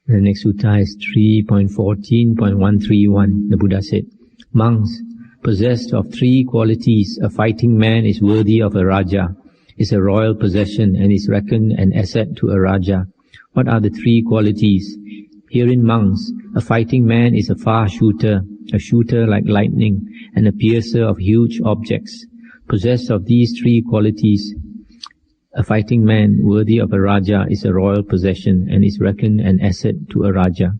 The next sutta is 3.14.131. The Buddha said, monks, possessed of three qualities, a fighting man is worthy of a Raja, is a royal possession, and is reckoned an asset to a Raja. What are the three qualities? Herein, monks, a fighting man is a far shooter, a shooter like lightning, and a piercer of huge objects. Possessed of these three qualities, a fighting man worthy of a Raja is a royal possession, and is reckoned an asset to a Raja.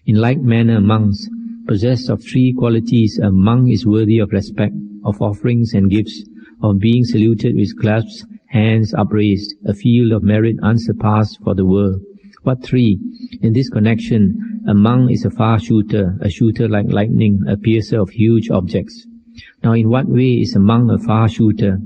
In like manner, monks, possessed of three qualities, a monk is worthy of respect, of offerings and gifts, of being saluted with clasped hands upraised, a field of merit unsurpassed for the world. What three? In this connection, a monk is a far shooter, a shooter like lightning, a piercer of huge objects. Now, in what way is a monk a far shooter?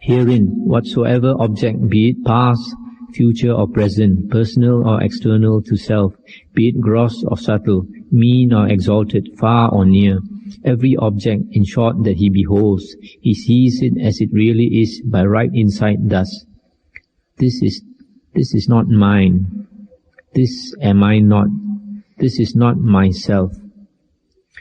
Herein, whatsoever object, be it past, future or present, personal or external to self, be it gross or subtle, mean or exalted, far or near, every object, in short, that he beholds, he sees it as it really is by right insight thus. This is not mine. This am I not. This is not myself.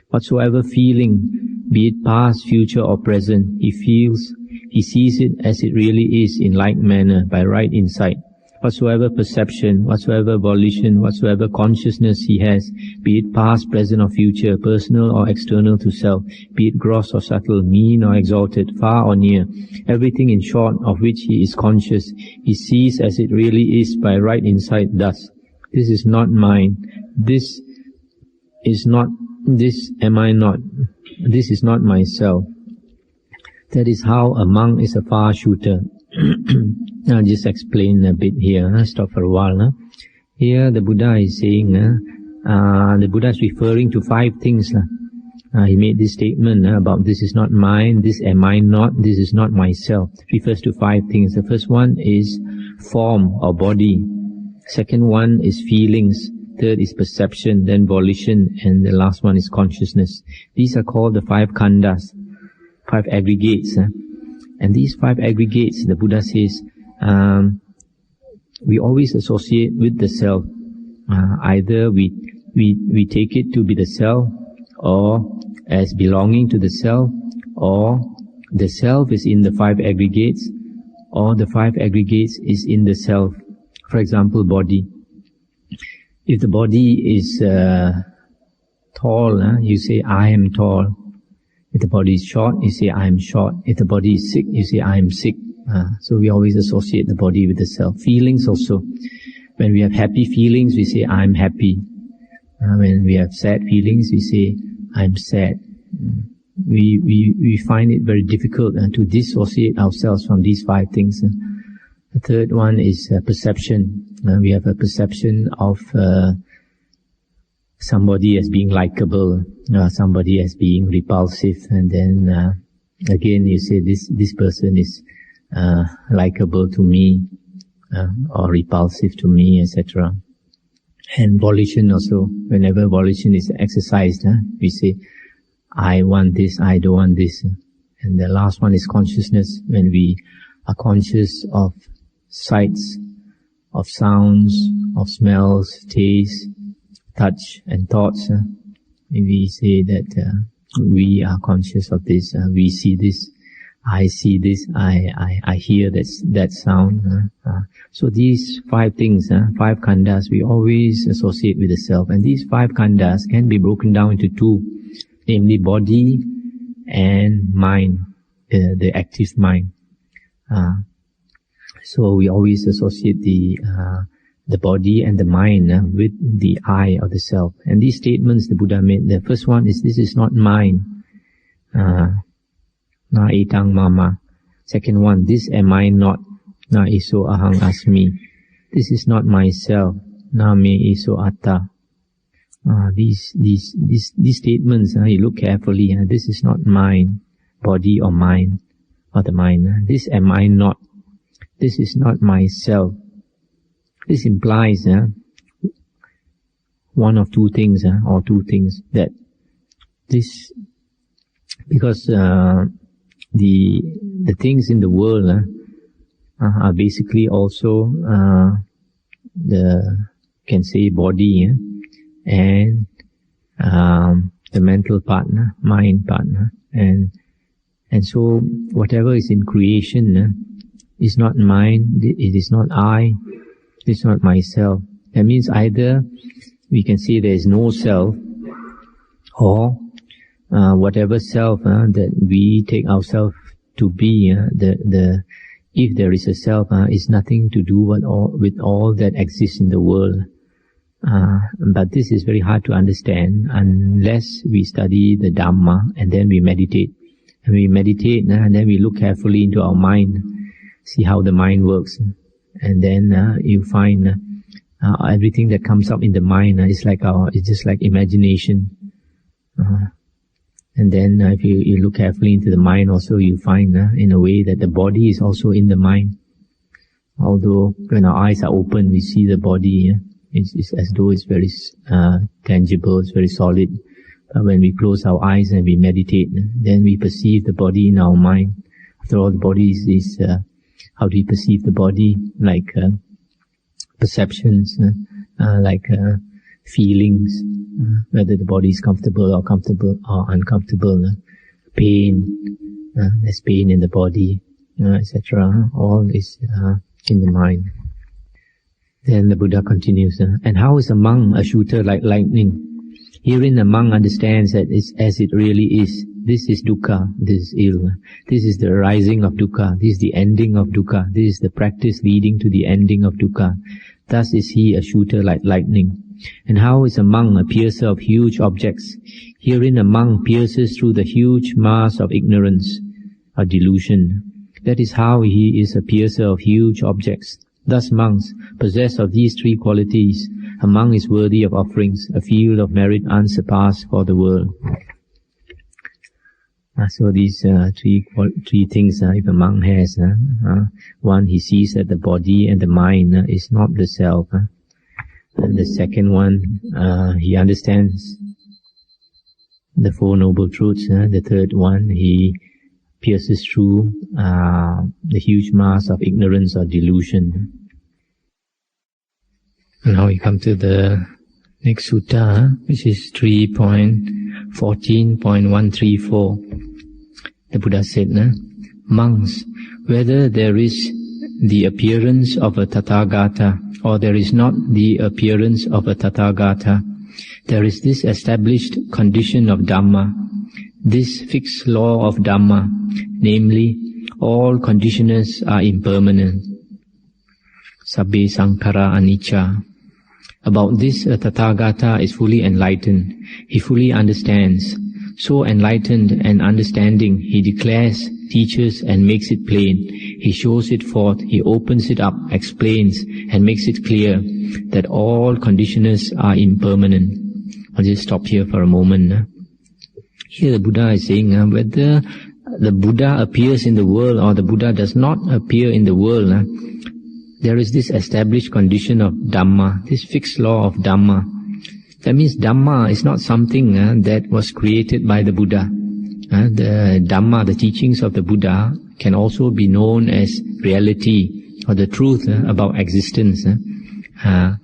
Whatsoever feeling, be it past, future or present, he feels, he sees it as it really is in like manner by right insight. Whatsoever perception, whatsoever volition, whatsoever consciousness he has, be it past, present or future, personal or external to self, be it gross or subtle, mean or exalted, far or near, everything in short of which he is conscious, he sees as it really is by right insight thus. This is not mine. This is not. This am I not. This is not myself. That is how a monk is a far shooter. I'll just explain a bit here. Stop for a while. Here the Buddha is saying, the Buddha is referring to five things. He made this statement about this is not mine, this am I not, this is not myself. Refers to five things. The first one is form or body. Second one is feelings. Third is perception, then volition, and the last one is consciousness. These are called the five khandhas, five aggregates. And these five aggregates, the Buddha says, we always associate with the self. Either we take it to be the self, or as belonging to the self, or the self is in the five aggregates, or the five aggregates is in the self. For example, body. If the body is tall, you say, I am tall. If the body is short, you say, I am short. If the body is sick, you say, I am sick. So we always associate the body with the self. Feelings also. When we have happy feelings, we say, I am happy. When we have sad feelings, we say, I am sad. We find it very difficult to dissociate ourselves from these five things. The third one is perception. We have a perception of somebody as being likable, somebody as being repulsive, and then again you say this person is likable to me or repulsive to me, etc. And volition also. Whenever volition is exercised, we say, I want this, I don't want this. And the last one is consciousness. When we are conscious of sights, of sounds, of smells, taste, touch and thoughts, we say that we are conscious of this, we see this, I see this, I hear that sound. So these five things, five khandhas, we always associate with the self. And these five khandhas can be broken down into two, namely body and mind, the active mind. So we always associate the body and the mind with the I or the self. And these statements the Buddha made, the first one is, this is not mine. Na etang mama. Second one, this am I not. Na iso ahang asmi. This is not myself. Na me iso atta. These statements, you look carefully. This is not mine, body or mind, or the mind. This am I not. This is not myself. This implies one of two things, or two things, that this, because the things in the world are basically also the can say body, and the mental partner, mind partner, and so whatever is in creation is not mine, it is not I, it is not myself. That means either we can say there is no self, or whatever self that we take ourselves to be, if there is a self, is nothing to do with all that exists in the world. But this is very hard to understand unless we study the Dhamma and then we meditate. And we meditate, and then we look carefully into our mind, see how the mind works, and then you find everything that comes up in the mind is it's just like imagination. And then if you look carefully into the mind also, you find in a way that the body is also in the mind. Although when our eyes are open, we see the body, it's as though it's very tangible, it's very solid. But when we close our eyes and we meditate, then we perceive the body in our mind. After all, the body is how do we perceive the body? Like perceptions, like feelings, whether the body is comfortable or uncomfortable, pain, there's pain in the body, etc. All is in the mind. Then the Buddha continues, and how is a monk a shooter like lightning? Herein a monk understands that it's as it really is. This is dukkha, this is ill. This is the arising of dukkha, this is the ending of dukkha, this is the practice leading to the ending of dukkha. Thus is he a shooter like lightning. And how is a monk a piercer of huge objects? Herein a monk pierces through the huge mass of ignorance or delusion. That is how he is a piercer of huge objects. Thus monks, possessed of these three qualities, a monk is worthy of offerings, a field of merit unsurpassed for the world. So these three things, if a monk has, one, he sees that the body and the mind is not the self. And the second one, he understands the Four Noble Truths. The third one, he pierces through the huge mass of ignorance or delusion. And now we come to the next sutta, which is 3.14.134. The Buddha said, monks, whether there is the appearance of a Tathagata or there is not the appearance of a Tathagata, there is this established condition of Dhamma, this fixed law of Dhamma, namely, all conditioners are impermanent. Sabbe sankhara anicca. About this, a Tathagata is fully enlightened. He fully understands. So enlightened and understanding, he declares, teaches and makes it plain. He shows it forth, he opens it up, explains and makes it clear that all conditioners are impermanent. I'll just stop here for a moment. Here the Buddha is saying whether the Buddha appears in the world or the Buddha does not appear in the world, there is this established condition of Dhamma, this fixed law of Dhamma. That means Dhamma is not something that was created by the Buddha. The Dhamma, the teachings of the Buddha, can also be known as reality or the truth about existence. And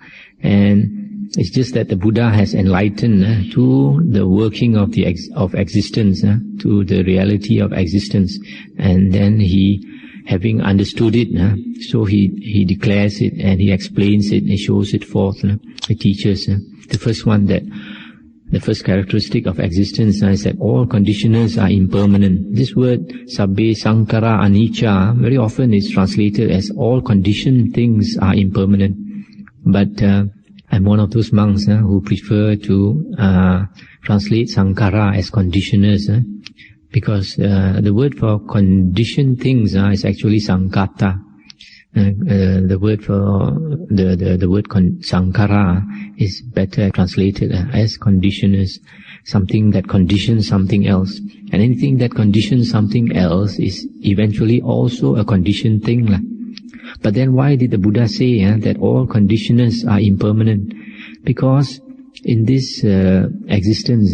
it's just that the Buddha has enlightened to the working of existence, to the reality of existence, and then he, having understood it, so he declares it and he explains it, he shows it forth, he teaches. The first one, that the first characteristic of existence is that all conditioners are impermanent. This word sabbe sankhara anicca very often is translated as all conditioned things are impermanent. But I'm one of those monks who prefer to translate sankhara as conditioners, because the word for conditioned things is actually sankhata. The word for the word sankhara is better translated as conditioners, something that conditions something else. And anything that conditions something else is eventually also a conditioned thing. But then why did the Buddha say that all conditioners are impermanent? Because in this existence,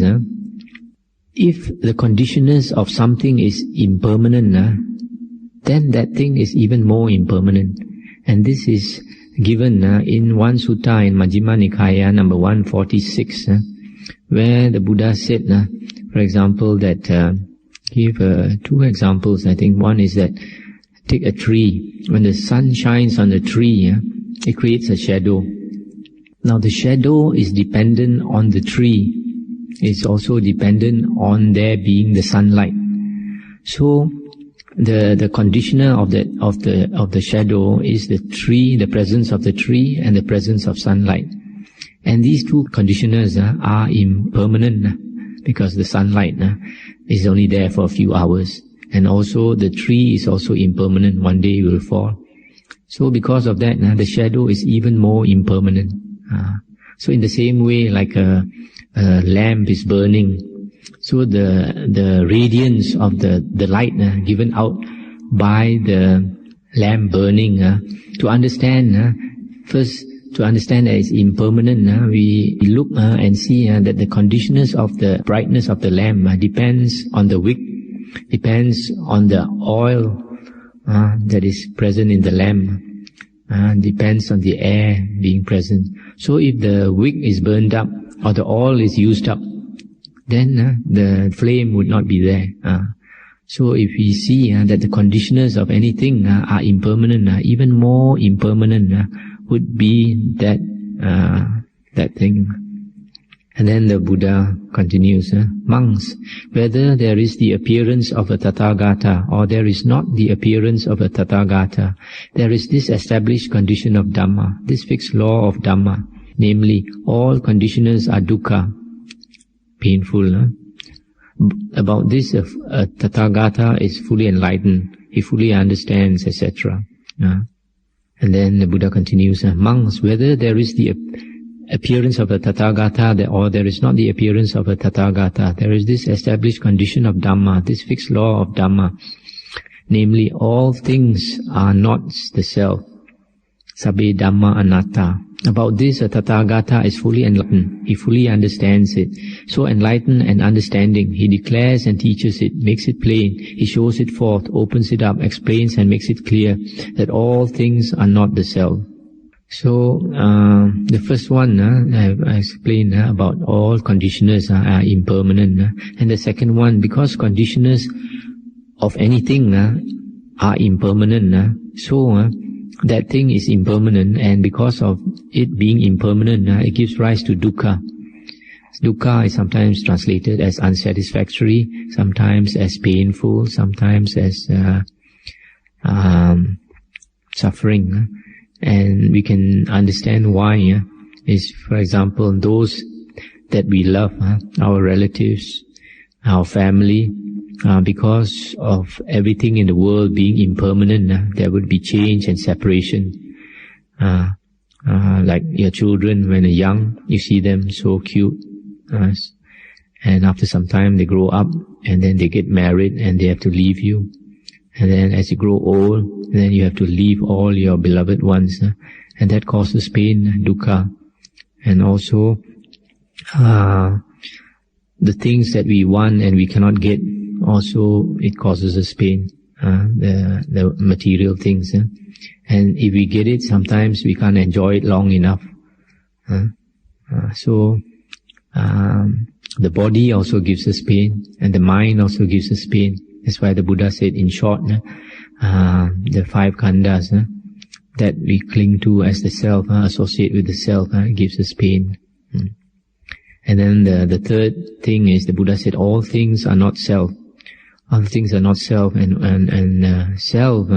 if the conditioners of something is impermanent, then that thing is even more impermanent. And this is given in one sutta in Majjhima Nikaya number 146, where the Buddha said, for example, that give two examples. I think one is that take a tree. When the sun shines on the tree, it creates a shadow. Now the shadow is dependent on the tree. It's also dependent on there being the sunlight. So the conditioner of the shadow is the tree, the presence of the tree, and the presence of sunlight. And these two conditioners are impermanent because the sunlight is only there for a few hours. And also the tree is also impermanent. One day it will fall. So because of that, the shadow is even more impermanent. So in the same way, like a lamp is burning, so the radiance of the light given out by the lamp burning, to understand that it's impermanent, we look and see that the conditioners of the brightness of the lamp depends on the wick, depends on the oil that is present in the lamp, depends on the air being present. So if the wick is burned up or the oil is used up, then the flame would not be there. So if we see that the conditioners of anything are impermanent, even more impermanent would be that thing. And then the Buddha continues, monks, whether there is the appearance of a Tathagata or there is not the appearance of a Tathagata, there is this established condition of Dhamma, this fixed law of Dhamma, namely, all conditioners are dukkha, painful. About this, a Tathagata is fully enlightened, he fully understands, etc. And then the Buddha continues, monks, whether there is the appearance of a Tathagata or there is not the appearance of a Tathagata, there is this established condition of Dhamma, this fixed law of Dhamma, namely all things are not the self, sabbe Dhamma anatta. About this, a Tathagata is fully enlightened, he fully understands it. So enlightened and understanding, he declares and teaches it, makes it plain, he shows it forth, opens it up, explains and makes it clear that all things are not the self. So the first one I explained about all conditioners are impermanent, and the second one, because conditioners of anything are impermanent, so that thing is impermanent, and because of it being impermanent, it gives rise to dukkha. Dukkha is sometimes translated as unsatisfactory, sometimes as painful, sometimes as suffering. And we can understand why. Is, for example, those that we love, our relatives, our family, because of everything in the world being impermanent, there would be change and separation. Like your children, when they're young, you see them so cute, and after some time they grow up, and then they get married, and they have to leave you. And then as you grow old, then you have to leave all your beloved ones, and that causes pain, dukkha. And also, the things that we want and we cannot get, also it causes us pain, the material things. And if we get it, sometimes we can't enjoy it long enough. So, the body also gives us pain, and the mind also gives us pain. That's why the Buddha said, in short, the five khandhas that we cling to as the self, associate with the self, gives us pain. And then the third thing is, the Buddha said, all things are not self. All things are not self, and self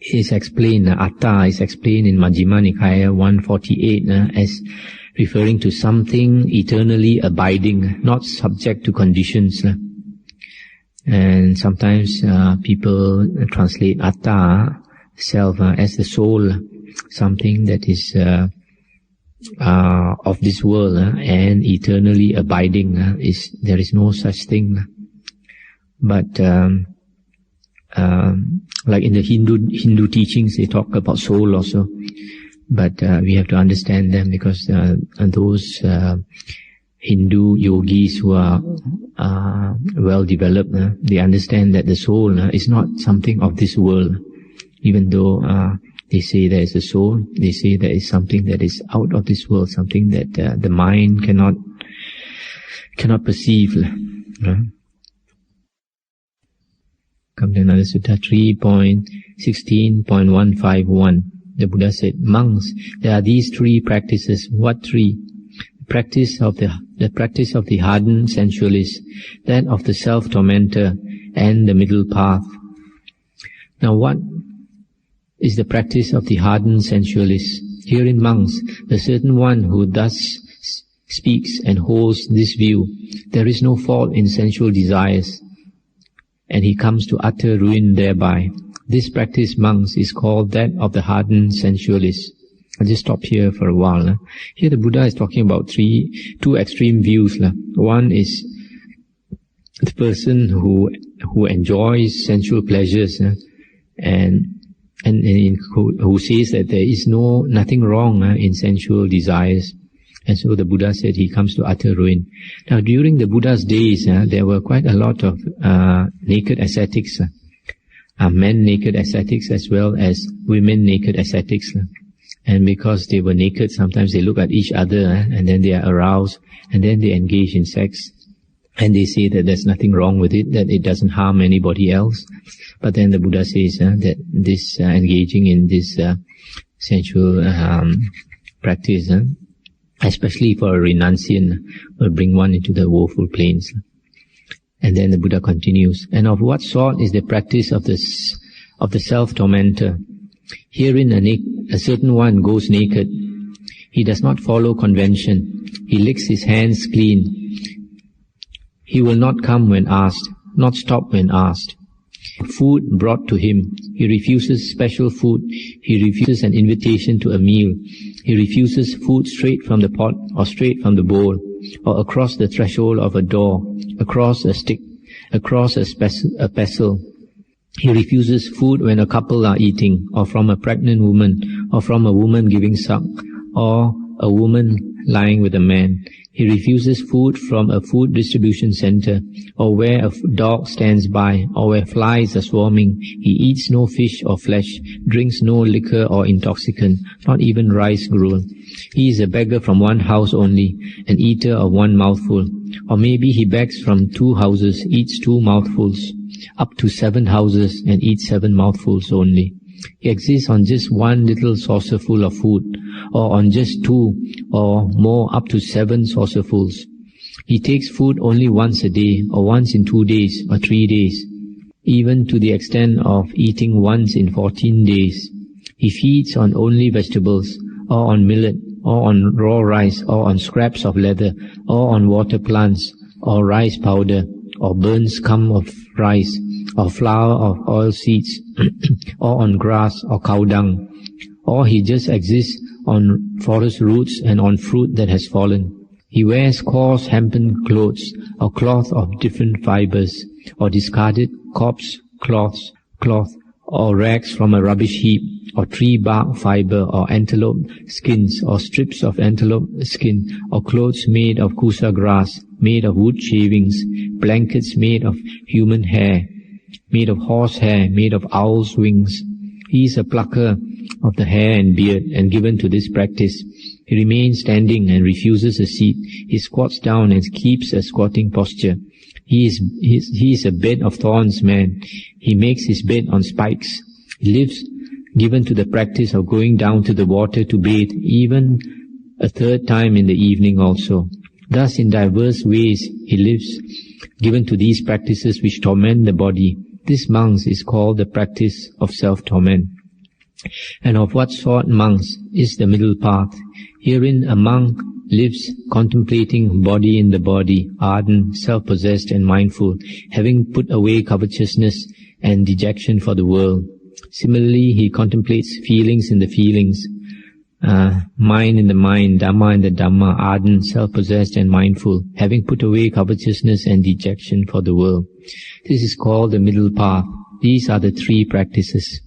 is explained, atta is explained in Majjhima Nikaya 148 as referring to something eternally abiding, not subject to conditions. And sometimes people translate atta, self, as the soul, something that is of this world and eternally abiding. There is no such thing. But like in the Hindu teachings, they talk about soul also. But we have to understand them, because those Hindu yogis who are well developed, they understand that the soul is not something of this world, even though They say there is a soul. They say there is something that is out of this world, something that the mind cannot perceive. Come to another sutta, 3.16.151. The Buddha said, monks, there are these three practices. What three? The practice of the hardened sensualist, that of the self-tormentor, and the middle path. Now what is the practice of the hardened sensualist? Herein, monks, the certain one who thus speaks and holds this view, there is no fault in sensual desires, and he comes to utter ruin thereby. This practice, monks, is called that of the hardened sensualist. I'll just stop here for a while. Here the Buddha is talking about two extreme views. One is the person who enjoys sensual pleasures and who says that there is nothing wrong in sensual desires. And so the Buddha said he comes to utter ruin. Now during the Buddha's days, there were quite a lot of naked ascetics, men naked ascetics as well as women naked ascetics. And because they were naked, sometimes they look at each other and then they are aroused and then they engage in sex. And they say that there's nothing wrong with it, that it doesn't harm anybody else. But then the Buddha says that this engaging in this sensual practice, especially for a renunciant, will bring one into the woeful plains. And then the Buddha continues, and of what sort is the practice of the self-tormentor? Herein a certain one goes naked. He does not follow convention. He licks his hands clean. He will not come when asked, not stop when asked. Food brought to him, he refuses special food. He refuses an invitation to a meal. He refuses food straight from the pot or straight from the bowl, or across the threshold of a door, across a stick, across a pestle. He refuses food when a couple are eating, or from a pregnant woman, or from a woman giving suck, or a woman lying with a man. He refuses food from a food distribution center, or where a dog stands by, or where flies are swarming. He eats no fish or flesh, drinks no liquor or intoxicant, not even rice gruel. He is a beggar from one house only, an eater of one mouthful. Or maybe he begs from 2 houses, eats 2 mouthfuls, up to 7 houses, and eats 7 mouthfuls only. He exists on just 1 little saucerful of food, or on just 2 or more up to 7 saucerfuls. He takes food only once a day, or once in 2 days, or 3 days, even to the extent of eating once in 14 days. He feeds on only vegetables, or on millet, or on raw rice, or on scraps of leather, or on water plants, or rice powder, or burnt scum of rice, or flour of oil seeds, or on grass or cow dung. Or he just exists on forest roots and on fruit that has fallen. He wears coarse hempen clothes, or cloth of different fibers, or discarded corpse cloth, or rags from a rubbish heap, or tree bark fiber, or antelope skins, or strips of antelope skin, or clothes made of kusa grass, made of wood shavings, blankets made of human hair, made of horse hair, made of owl's wings. He is a plucker of the hair and beard, and given to this practice. He remains standing and refuses a seat. He squats down and keeps a squatting posture. He is a bed of thorns man. He makes his bed on spikes. He lives given to the practice of going down to the water to bathe, even a 3rd time in the evening also. Thus in diverse ways he lives, given to these practices which torment the body. This, monks, is called the practice of self-torment. And of what sort, monks, is the middle path? Herein a monk lives contemplating body in the body, ardent, self-possessed and mindful, having put away covetousness and dejection for the world. Similarly, he contemplates feelings in the feelings, mind in the mind, Dhamma in the Dhamma, ardent, self-possessed and mindful, having put away covetousness and dejection for the world. This is called the middle path. These are the 3 practices.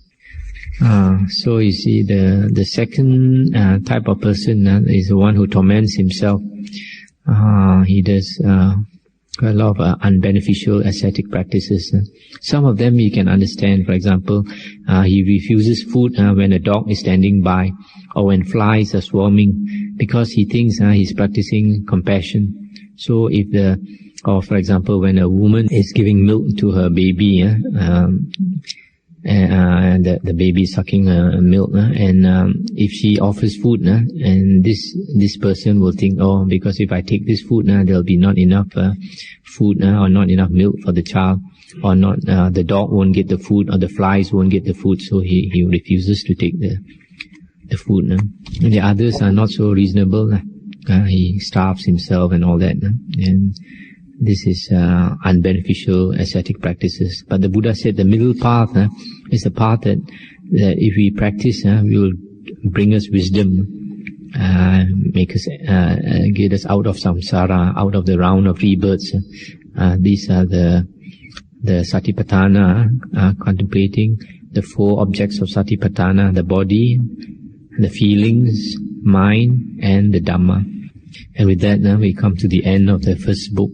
So you see, the second type of person is the one who torments himself. He does quite a lot of unbeneficial ascetic practices. Some of them you can understand. For example, he refuses food when a dog is standing by, or when flies are swarming, because he thinks he's practicing compassion. So or for example, when a woman is giving milk to her baby, and the baby is sucking milk, and if she offers food, and this person will think, oh, because if I take this food, there'll be not enough food or not enough milk for the child, or not the dog won't get the food, or the flies won't get the food, so he refuses to take the food. And the others are not so reasonable. He starves himself and all that, and this is unbeneficial ascetic practices. But the Buddha said the middle path is the path that if we practice, will bring us wisdom, make us, get us out of samsara, out of the round of rebirths. These are the satipatthana, contemplating the four objects of satipatthana: the body, the feelings, mind, and the Dhamma. And with that, we come to the end of the first book.